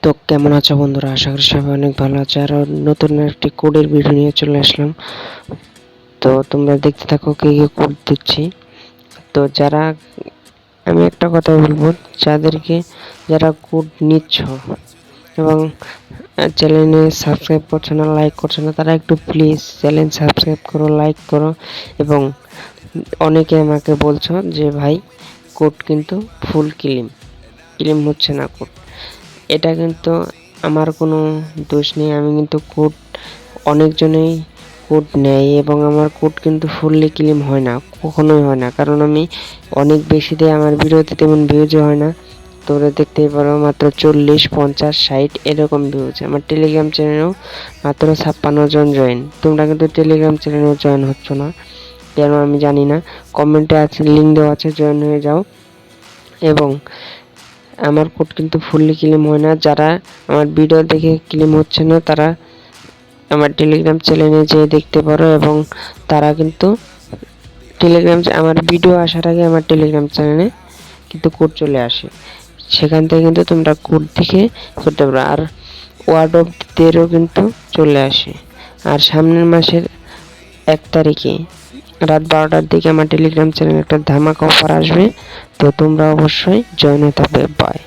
তো কেমন আছো বন্ধুরা? আশা করি সবাই অনেক ভালো আছে। আর নতুন একটি কোডের ভিডিও নিয়ে চলে আসলাম। তো তোমরা দেখতে থাকো কি কি কোড দিচ্ছি। তো আমি একটা কথা বলবো, যারা কোড নিচ্ছ এবং চ্যানেলে সাবস্ক্রাইব করছো না, লাইক করছো না, তারা একটু প্লিজ চ্যানেল সাবস্ক্রাইব করো, লাইক করো। এবং অনেকে আমাকে বলছো যে ভাই কোড কিন্তু ফুল ক্লেম হচ্ছে না কোড। এটা কিন্তু আমার কোনো দোষ নেই। আমি কিন্তু অনেকজনেই কোড নেয় এবং আমার কোড কিন্তু ফুললি ক্লেম হয় না, কখনোই হয় না। কারণ আমি অনেক বেশি দিয়ে আমার ভিডিওতে তেমন ভিউজও হয় না। তোমরা দেখতেই পারো মাত্র 40, 50, 60 এরকম ভিউজ। আমার টেলিগ্রাম চ্যানেলেও মাত্র 56 জন জয়েন। তোমরা কিন্তু টেলিগ্রাম চ্যানেলেও জয়েন হচ্ছ না, কেন আমি জানি না। কমেন্টে আছে, লিঙ্ক দেওয়া আছে, জয়েন হয়ে যাও। এবং আমার কোড কিন্তু ফুললি ক্লেম হয় না। যারা আমার ভিডিও দেখে ক্লেম হচ্ছে না, তারা আমার টেলিগ্রাম চ্যানেলে যেয়ে দেখতে পারো। এবং তারা কিন্তু আমার ভিডিও আসার আগে আমার টেলিগ্রাম চ্যানেলে কিন্তু কোড চলে আসে। সেখান থেকে কিন্তু তোমরা কোড দেখে করতে পারো। আর ওয়ার্ড অফ দেরও কিন্তু চলে আসে। আর সামনের মাসের 1 তারিখে রাত 12টার দিকে আমার টেলিগ্রাম চ্যানেলে একটা ধামাকা অফার আসবে। তো তোমরা অবশ্যই জয়েন হতে হবে। বাই।